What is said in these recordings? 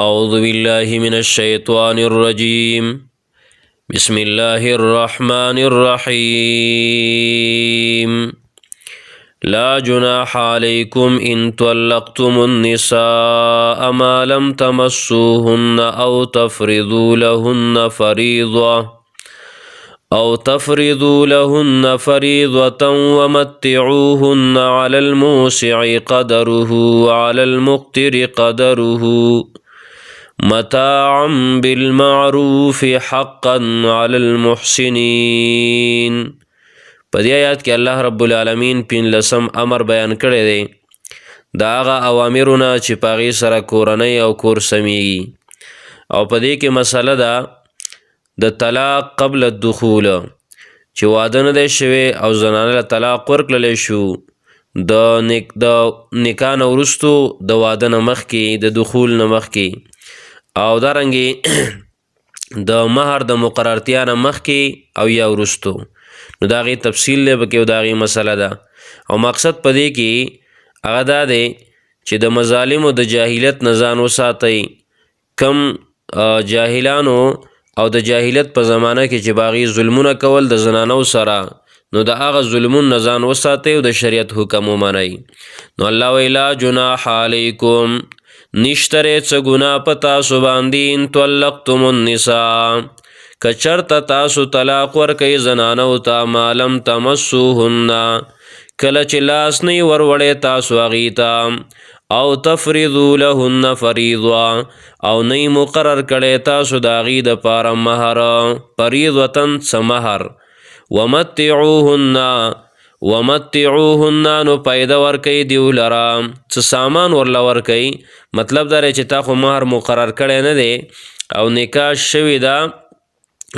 أعوذ بالله من الشيطان الرجيم. بسم الله الرحمن الرحيم. لا جناح عليكم إن طلقتم النساء ما لم تمسوهن أو تفرضوا لهن فريضة ومتعوهن على الموسع قدره وعلى المقتر قدره متاعا بالمعروف حقا على المحسنين. په دې آیات کې الله رب العالمین پنځلسم امر بیان کړی دی. دا هغه اوامرونه چې په هغې سره کورنۍ او کور سمیږي، او په دې کې مسله ده د طلاق قبل الدخول، چې واده نه دی شوی او زنانه له طلاق ورکړلی شو د نکاح نه وروستو د واده نه مخکې د دخول نه مخکې، او دارنګې د مهر د مقررتیا نه مخکې او یا وروستو. نو د هغې تفصیل دی پکې او د هغې مسله ده، او مقصد په دې کې هغه دا دی چې د مظالمو د جاهلیت نه ځان وساتئ. کم جاهلانو او د جاهلیت په زمانه کې چې باغی ظلمونه کول د زنانو سره، نو د هغه ظلمون نه ځان وساتئ او د شریعت حکم ومنئ. نو الله وی لا جناح علیکم، نشتره څه ګناه په تاسو باندې ان طلقتم النساء، که چرته تاسو طلاق ورکئ زنانو ته ما لم تمسوهن، کله چې لاس نه یې وروړی تاسو هغې ته، او تفرضوا لهن فریضه، او نه یې مقرر کړی تاسو د هغې دپاره مهر، فریضة څه مهر، ومتعوهن نو پیدا ورکئ دیو لره، څه سامان ورله ورکئ. مطلب دا دی چې تا خو مهر مقرر کړی نه دی او نکاح شوې ده،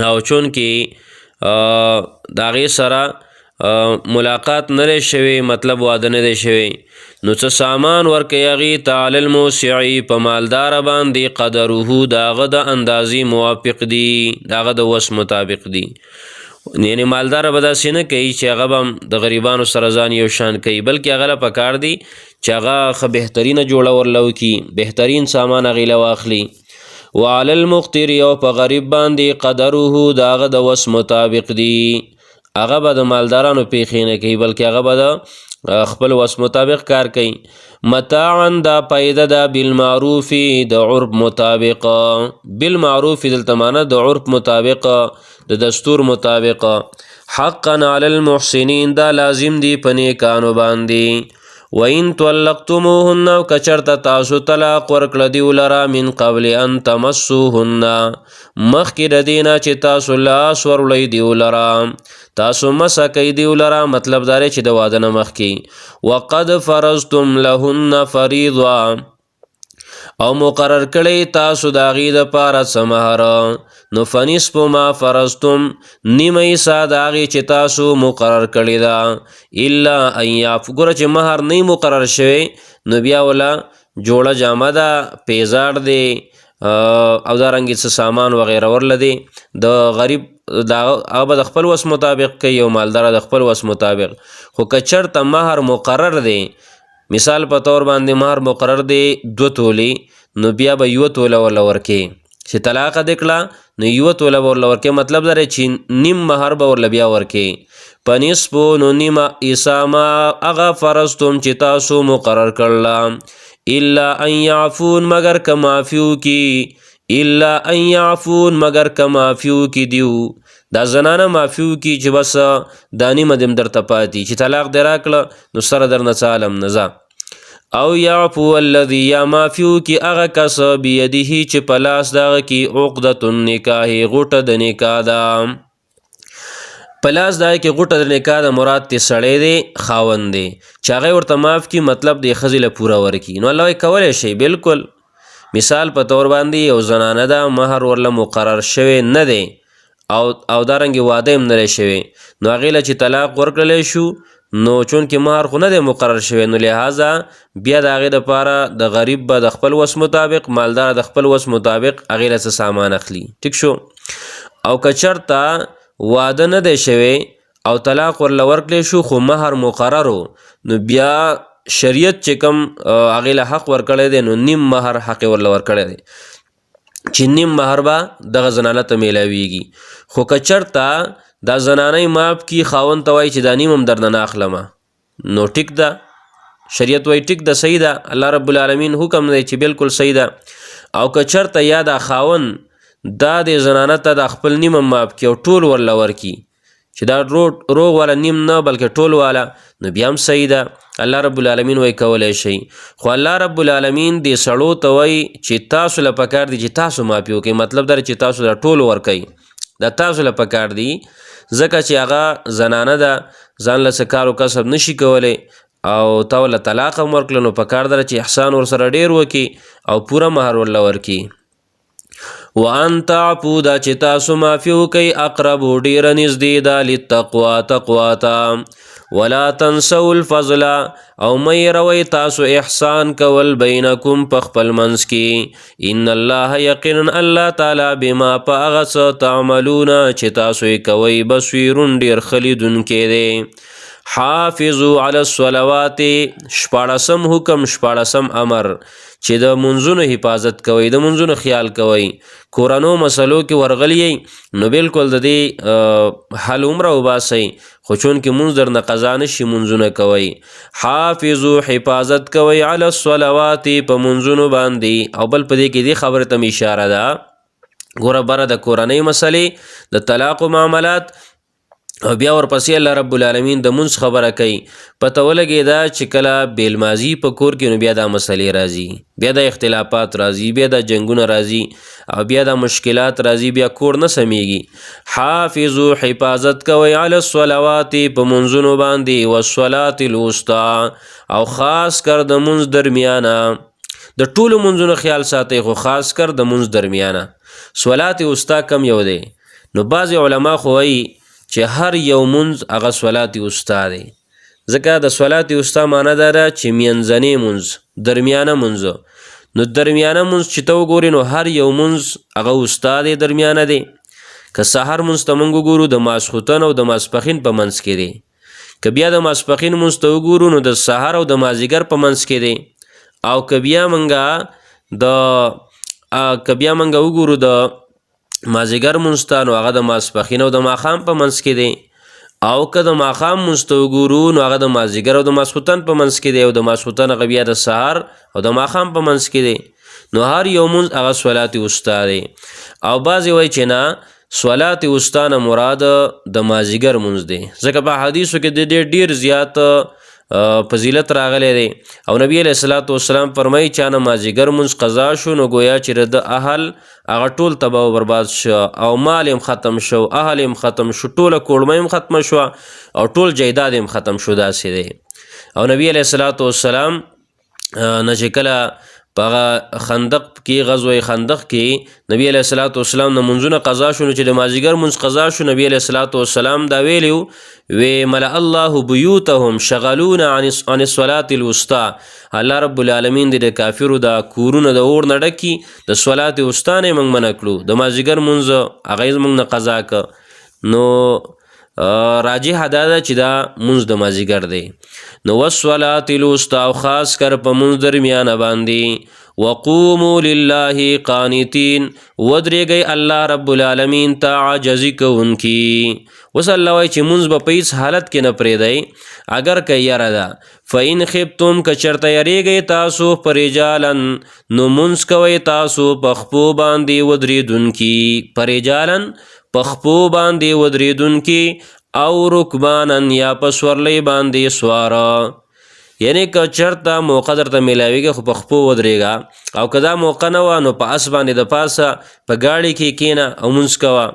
او چونکې د هغې سره ملاقات نه دی شوی، مطلب واده نه دی شوی، نو څه سامان ورکئ هغې ته علی الموسع په مالداره باندې قدره د هغه د اندازې موافق دي، د هغه د وس مطابق دي. یعنې مالداره به داسې نه کوي چې هغه به د غریبانو سره ځان یو شان کوي، بلکې هغه له پکار دی چې هغه ښه بهترینه جوړه ورله وکړي، بهترین سامان هغې له واخلي. وعلى المقتر، او په غریب باندې قدره د هغه د وس مطابق دي، هغه به د مالدارانو پیښې نه کوي، بلکې هغه به د خپل وس مطابق کار کوي. متاعا دا پیدا ده بالمعروف د عرف مطابق، بالمعروف دلته معنی د عرف مطابق، د دستور مطابق. حقا علی المحسنین، دا لازم دی په نیکانو باندې. وَإِن طَلَّقْتُمُوهُنَّ، او که چېرته تاسو طلاق ورکړه دیو لره من قبل ان تمسوهن، مخکې د دې نه چې تاسو لاس وروړئ دیو لره، تاسو مسه کوئ دیو لره، مطلب دا دی چې د واده نه مخکې. وقد فرضتم لهن فریضه، او مقرر کړی تاسو د هغې دپاره څه مهر، نو فنصف ما فرضتم، نیمه حصه د هغې چې تاسو مقرر کړې ده. الا ان یعفو، ګوره چې مهر نه مقرر شوی نو بیا وله جوړه جامه ده، پیزار دی، او دارنګې څه سامان وغیره ورله دی. د غریب هغه به د خپل وس مطابق کوي، او مالداره د خپل وس مطابق. خو که چېرته مهر مقرر دی، مثال په طور باندې مهر مقرر دی 2 تولې، نو بیا به 1 توله ورله ورکې، چې طلاقه دې کړه نو 1 توله به ورله ورکې، مطلب دا دی چې نیم مهر به ورله بیا ورکې. په نصفو، نو نیمه حصه ما هغه فرضتم چې تاسو مقرر کړله. الا ان یعفون، مگر که معافي وکړي، الا ان یعفون، مگر که معافي وکړي دیو، دا زنانه معافي وکړي چې بس دا نیمه دې درته پاتې، چې طلاق دې راکړه نو سره درنه څه عالم نه ځه. او یعفو الذي، یا معافي وکړي هغه کس بیده چې په لاس د هغه کې عقدة النکاح، غوټه د نکاح ده، په لاس د هغې کې غوټه د نکاح ده، مراد ترې سړی دی، خاوند دی، چې هغه ورته معاف کړي، مطلب د ښځې له پوره ورکړي. نو الله وایي کولی شئ بلکل. مثال په طور باندې یو زنانه ده، مهر ورله مقرر شوی نه دی، او دارنګې واده هم نه دی شوی، نو هغې له چې طلاق ورکړلی شو، نو چونکې مهر خو نه دی مقرر شوی، نو لحاظه بیا د هغې دپاره د غریب به د خپل وس مطابق، مالدار د خپل وس مطابق هغې له څه سامان اخلي. ټیک شو. او که چېرته واده نه دی شوی او طلاق ورله ورکړی شو، خو مهر مقررو، نو بیا شریعت چې کوم هغې له حق ورکړی دی، نو نیم مهر حق یې ورله ورکړی دی، چې نیم مهر به دغه زنانه ته میلاویږي. خو که چېرته دا زنانه ماف کی خاوند ته وایي چې دا نیم هم درنه نه اخلمه نو ټیک ده، شریعت وایي ټیک ده، صحیح ده، الله رب العالمین حکم دی چې بالکل صحیح ده. او که چېرته یا دا خاوند دا د زنانه ته د خپل نیم هم ماف کړي او ټول ورله ورکړي چې دا روغ والا نیم نه بلکې ټول والا، نو بیا هم صحیح ده، الله رب العالمین وایي کولی شي. خو الله رب العالمین دې سړو ته وایي چې تاسو له پکار دي چې تاسو مافي وکړئ، مطلب دا چې تاسو دا ټول ورکوئ، دا تاسو له پکار دي ځکه چې هغه زنانه ده ځان له څه کار و کسب نشي کولی او تا ورله طلاق هم ورکړله، نو پکار ده چې احسان ورسره ډېر وکړي او پوره مهر ورله ورکړي. وان تعفو دا چې تاسو معافي وکئ اقربو ډیره نږدې ده للتقوا تقوا ته. ولا تنسوا الفضل او مه هېروئ تاسو احسان کول بینکم په خپل منځ کې. ان الله یقینا الله تعالی بما په هغه څه تعملون چې تاسو یې کوئ بصیرون ډېر ښه لیدونکی دی. حافظو علی الصلوات شپاړسم حکم شپاړسم امر چې د منځونو حفاظت کوئ، د منځونو خیال کوئ. کورنو مسلو کې ورغلی نو بالکل د دې حل عمره وباسئ، خو چونکې منځ درنه قضا نشي منځونه کوئ. حافظو حفاظت کوئ علی الصلوات په منځونو باندې. او بل په دې کې دې خبرې ته اشاره ده، ګوره بره د کورنۍ مسلې د طلاق و معاملات او بیا ورپسې الله رب العالمین د منځ خبره کوي. پته ولګېده چې کله بیلمازي په کور کې نو بیا دا مسلې راځي، بیا د اختلافات راځي، بیا د جنګونه راځي او بیا د مشکلات راځي، بیا کور نه سمیږي. حافظو حفاظت کوئ علی الصلوات په منځونو باندې والصلاة الوسطی او خاص کر د منځ درمیانه. د ټولو منځونو خیال ساتئ خو خاص کر د منځ درمیانه. صلات وسطی کم یو دی؟ نو بعضې علما خو وایي چې هر یو منځ هغه صلات وسطی دی، ځکه د صلات وسطی معنی دا ده چې منځنی منځ درمیانه منځ. نو درمیانه منځ چې ته وګورې نو هر یو منځ هغه وسطی دی، درمیانه دی. که سحر منځ ته موږ وګورو د ماسخوتن او د ماسپښین په منځ کې دی، که بیا د ماسپښین منځ ته وګورو نو د سحر او د مازدیګر په منځ کې دی، او که بیا موږ وګورو د مازدیګر منځ ته نو هغه د ماسپښین او د ماښام په منځ کې دی، او که د ماښام منځ ته وګورو نو هغه د مازدیګر او د ماسخوتن په منځ کې دی، او د ماسخوتن هغه بیا د سحر او د ماښام په منځ کې دی. نو هر یو منځ هغه صلات وسطی دی. او بعضې وایي چې نه صلات وسطی نه مراد د مازدیګر منځ دی، ځکه په حدیثو کې د ډېر زیات فضیلت راغلی دی. او نبی علیه الصلاۃ والسلام فرمایي چا نه مازدیګر منځ قضا شو نو گویا چې د اهل هغه ټول تباه و برباد شو، او مال هم ختم شو، اهل هم ختم شو، ټوله کورمه هم ختمه شوه او ټول جایداد هم ختم شو، داسې دی. او نبی علیه الصلاۃ والسلام نه چې کله په هغه خندق کې غزوه خندق کې نبی علیه الصلاۃ والسلام نه منځونه قضا شو، نو چې د مازدیګر منځ قضا شو نبی علیه الصلاۃ والسلام دا ویلي وی ملأ الله بیوتهم شغلون عن الصلاة الوسطی. الله رب العالمین د کافرو د کورونه د اور نه ډکي، د صلات وسطی نه موږ منع کړو، د مازدیګر منځ هغه موږ نه قضا که. نو راجح دا ده چې دا منځ د مازدیګر دی. نو والصلاة الوسطی او خاص کر په منځ درمیانه باندې. وقوموا لله قانتین ودرېږئ الله رب العالمین ته عاجزي کوونکي. اوس الله وایي چې منځ به په هېڅ حالت کې نه پرېږدئ اگر که یره ده. فإن خفتم که چېرته یریږئ تاسو په رجالا نو منځ کوئ تاسو په خپو باندې ودرېدونکي، په رجالا په خپو باندې ودرېدونکي، او رکبانا یا په سورلۍ باندې سواره. یعنی که چېرته موقع درته میلاویږي خو په خپو ودرېږه، او که دا موقع نه وه نو په اس باندې د پاسه په ګاډۍ کې کښېنه او مونځ کوه.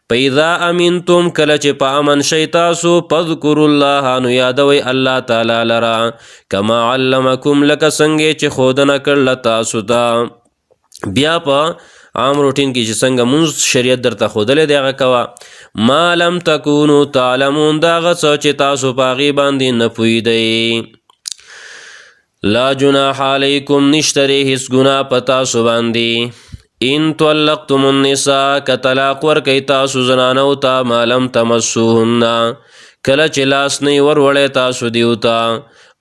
فاذا امنتم کله چې په امن شئ تاسو فاذکروا الله نو یادوئ الله تعالی لره کما علمکم لکه څنګه چې ښودنه کړله تاسو ته. بیا په عام روټین کې چې څنګه مونځ شریعت درته ښودلی دی هغه کوه. ما لم تکونو تعلمون دا هغه څه چې تاسو په هغې باندې نه پوهېدئ. لا جناح علیکم نشته دی هېڅ ګناه په تاسو باندې. ان طلقتم النساء که طلاق ورکئ تاسو زنانو ته ما لم تمسوهن کله چې لاس نه یې وروړی تاسو دیو ته،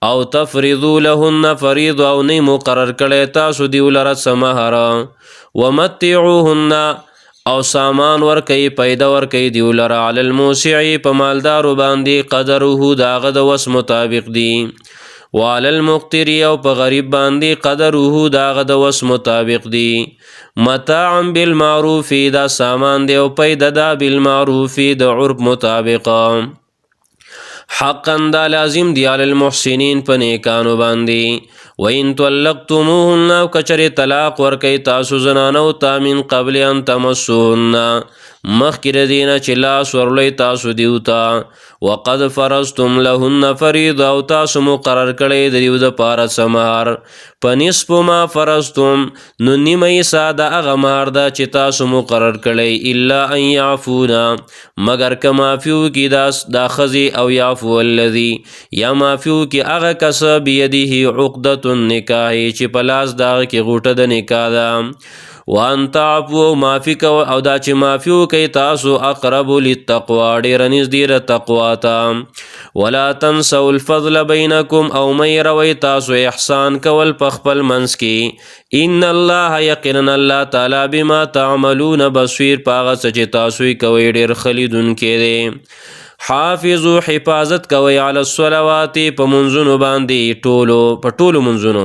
او تفریضو لهن فریض او نه مقرر کړی تاسو دیو لره څه مهر ومتعوهن او سامان ورکوي پیدا ورکوي دیو لره علی الموسع په مالدارو باندې قدره د هغه د وس مطابق دی وعلى المقتر او په غریب باندې قدره د هغه د وس مطابق دی متاعا بالمعروف دا سامان دی او پیدا دا بالمعروف د عرف مطابق حقا دا لازم دی علی المحسنین په نیکانو باندې وَإِن طَلَّقْتُمُوهُنَّ او کچری طلاق ورکوي تاسو زنانو ته من قبل ان تمسوهن مخکې د دې نه چې لاس ورلئ تاسو دیو ته وقد فرضتم لهن فریضه او تاسو مقرر کړی د دیو دپاره څه مهر په نصف ما فرضتم نو نیمه حصه د هغه مهر ده چې تاسو مقرر کړی الا ان یعفونا مګر که معافي وکړي دا ښځې او یعفو الذي یا معافي وکړي هغه کس بیده عقدة النکاح چې په لاس د هغه کې غوټه د نکاح ده وان تعفو معافي کو او دا چې معافي وکړئ تاسو اقرب للتقوی ډېره نږدې د تقوا ته ولا تنسوا الفضل بینکم او مه هېروئ تاسو احسان کول په خپل منځ کې ان الله یقینا الله تعالی بما تعملون بصیر په هغه څه چې تاسو یې کوئ ډېر ښه لیدونکی دی حافظو حفاظت کوي علی الصلوات په منځونو باندې په ټولو منځونو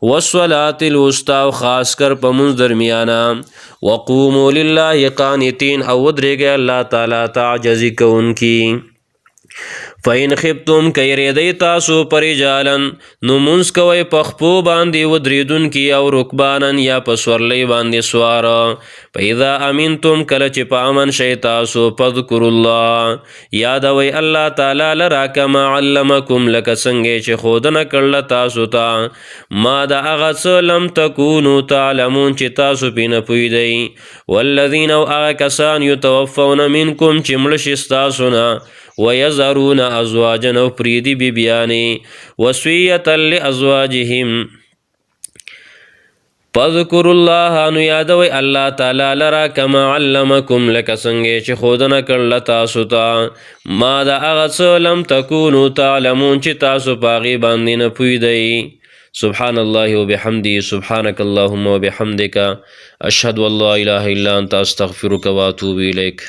والصلاة الوسطی او خاص کر په منځ درمیانه وقوموا لله قانتین او ودرېږئ الله تعالی ته عاجزي کوونکي فین خفتم که یریدی تاسو پرجالن نو منځ کوئ په خپو باندې ودرېدونکي او رکبانن یا په سورلۍ باندې سواره فاذا امنتم کله چې په امن شئ تاسو فاذکروا الله یادوئ الله تعالی لره کما علمکم لکه څنګه چې ښودنه کړله تاسو ته ما د هغه څه لم تکونو تعلمون چې تاسو پې نه پوهېدئ والذین او هغه کسان یتوفون منکم چې مړه شي ستاسو نه ویذرون ازواجا او پریدي بیبیانې وصیة لازواجهم فاذکروا الله نو یادوئ الله تعالی لره کما علمکم لکه څنګه چې ښودنه کړله تاسو ته ما د هغه څه لم تکونو تعلمون چې تاسو په هغې باندې نه پوهېدئ سبحان الله وبحمده سبحانك اللهم وبحمدك اشهد ان لا اله الا انت استغفرك واتوب اليك